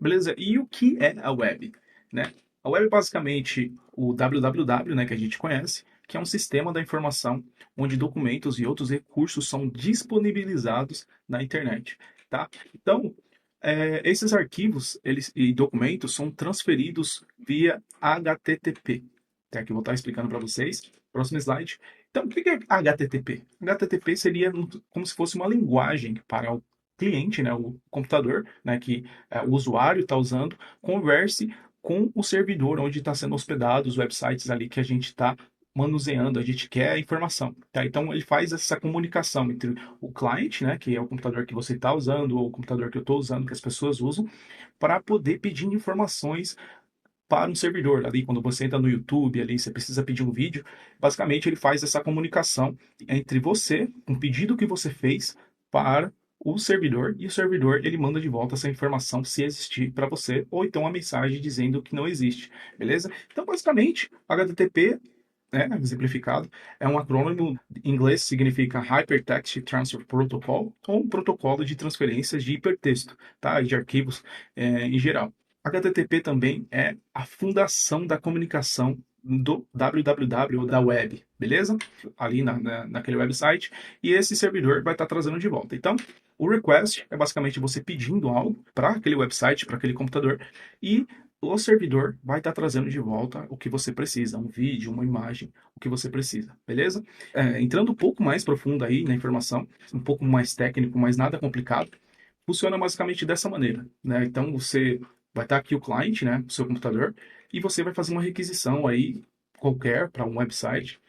Beleza? E o que é a web? Né? A web é basicamente o www, né, que a gente conhece, que é um sistema da informação onde documentos e outros recursos são disponibilizados na internet, tá? Então, esses arquivos e documentos são transferidos via HTTP. Tá? Que eu vou estar explicando para vocês. Próximo slide. Então, o que é HTTP? HTTP seria como se fosse uma linguagem para o cliente, né, o computador, né, que o usuário está usando, converse com o servidor onde está sendo hospedados os websites ali que a gente está manuseando, a gente quer a informação, tá? Então ele faz essa comunicação entre o cliente, né, que é o computador que você está usando, ou o computador que eu estou usando, que as pessoas usam, para poder pedir informações para um servidor. Ali, quando você entra no YouTube, ali, você precisa pedir um vídeo, basicamente ele faz essa comunicação entre você, um pedido que você fez, para o servidor, e o servidor ele manda de volta essa informação se existir para você, ou então uma mensagem dizendo que não existe, beleza? Então, basicamente, HTTP, né, exemplificado, é um acrônimo em inglês, significa Hypertext Transfer Protocol, ou um protocolo de transferências de hipertexto, tá? De arquivos em geral. HTTP também é a fundação da comunicação do www ou da web, beleza? Ali naquele website, e esse servidor vai estar trazendo de volta. Então, o request é basicamente você pedindo algo para aquele website, para aquele computador, e o servidor vai estar trazendo de volta o que você precisa, um vídeo, uma imagem, o que você precisa, beleza? Entrando um pouco mais profundo aí na informação, um pouco mais técnico, mas nada complicado, funciona basicamente dessa maneira, né? Então você vai estar aqui o cliente, né, o seu computador, e você vai fazer uma requisição aí qualquer para um website,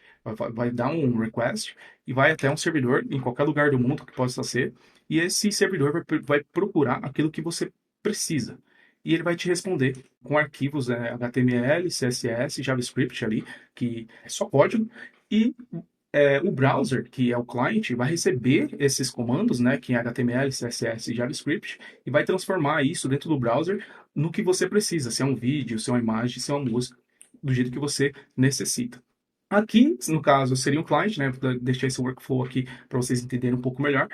vai dar um request e vai até um servidor em qualquer lugar do mundo que possa ser, e esse servidor vai procurar aquilo que você precisa. E ele vai te responder com arquivos HTML, CSS, JavaScript ali, que é só código, e o browser, que é o cliente, vai receber esses comandos, né, que é HTML, CSS e JavaScript, e vai transformar isso dentro do browser no que você precisa, se é um vídeo, se é uma imagem, se é uma música, do jeito que você necessita. Aqui, no caso, seria um cliente, né? Vou deixar esse workflow aqui para vocês entenderem um pouco melhor.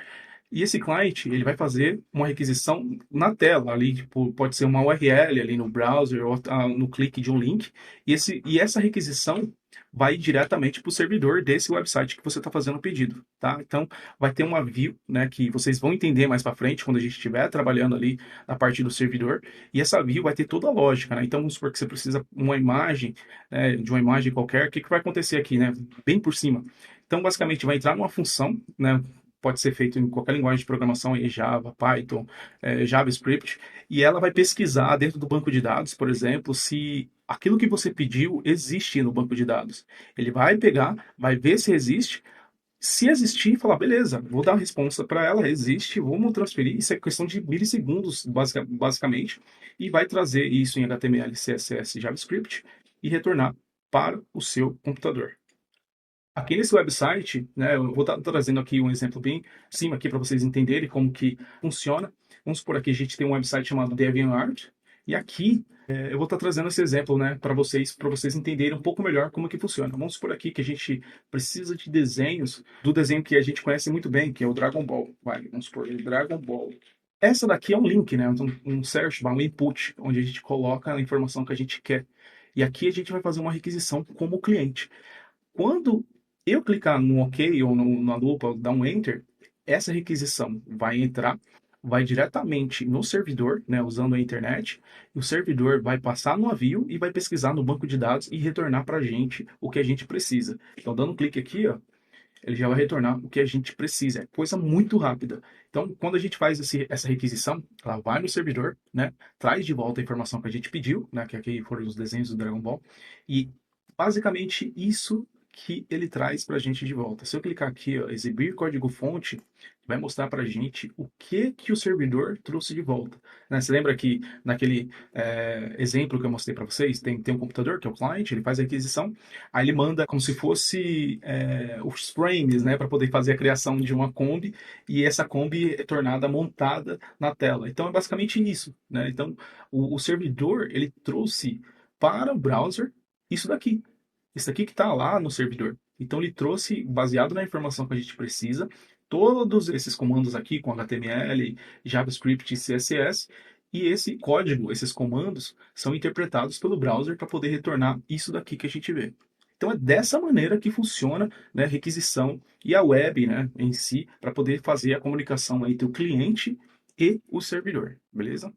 E esse cliente, ele vai fazer uma requisição na tela ali, tipo, pode ser uma URL ali no browser ou no clique de um link. E essa requisição vai diretamente para o servidor desse website que você está fazendo o pedido, tá? Então, vai ter uma view, né, que vocês vão entender mais para frente quando a gente estiver trabalhando ali na parte do servidor. E essa view vai ter toda a lógica, né? Então, vamos supor que você precisa uma imagem, né, de uma imagem qualquer. O que vai acontecer aqui, né? Bem por cima. Então, basicamente, vai entrar numa função, né? Pode ser feito em qualquer linguagem de programação, aí Java, Python, JavaScript, e ela vai pesquisar dentro do banco de dados, por exemplo, se aquilo que você pediu existe no banco de dados. Ele vai pegar, vai ver se existe. Se existir, falar, beleza, vou dar a resposta para ela, existe, vamos transferir. Isso é questão de milissegundos, basicamente, e vai trazer isso em HTML, CSS, JavaScript e retornar para o seu computador. Aqui nesse website, né, eu vou estar trazendo aqui um exemplo bem cima aqui para vocês entenderem como que funciona. Vamos supor aqui a gente tem um website chamado DeviantArt e aqui eu vou estar trazendo esse exemplo, né, para vocês entenderem um pouco melhor como que funciona. Vamos supor aqui que a gente precisa de desenhos do desenho que a gente conhece muito bem, que é o Dragon Ball. Vai, vamos supor, Dragon Ball. Essa daqui é um link, né, um search bar, um input, onde a gente coloca a informação que a gente quer. E aqui a gente vai fazer uma requisição como cliente. Quando eu clicar no OK ou na lupa, dar um Enter, essa requisição vai entrar, vai diretamente no servidor, né, usando a internet, e o servidor vai passar no avião e vai pesquisar no banco de dados e retornar para a gente o que a gente precisa. Então, dando um clique aqui, ó, ele já vai retornar o que a gente precisa. É coisa muito rápida. Então, quando a gente faz essa requisição, ela vai no servidor, né, traz de volta a informação que a gente pediu, né, que aqui foram os desenhos do Dragon Ball, e basicamente isso que ele traz para a gente de volta. Se eu clicar aqui, ó, exibir código-fonte, vai mostrar para a gente o que o servidor trouxe de volta. Né? Você lembra que naquele exemplo que eu mostrei para vocês, tem um computador, que é o cliente, ele faz a requisição, aí ele manda como se fosse os frames, né, para poder fazer a criação de uma Kombi, e essa Kombi é tornada montada na tela. Então é basicamente isso. Né? Então o servidor, ele trouxe para o browser isso daqui. Isso aqui que está lá no servidor. Então ele trouxe, baseado na informação que a gente precisa, todos esses comandos aqui com HTML, JavaScript e CSS, E esse código, esses comandos, são interpretados pelo browser para poder retornar isso daqui que a gente vê. Então é dessa maneira que funciona, né, a requisição e a web, né, em si, para poder fazer a comunicação entre o cliente e o servidor, beleza?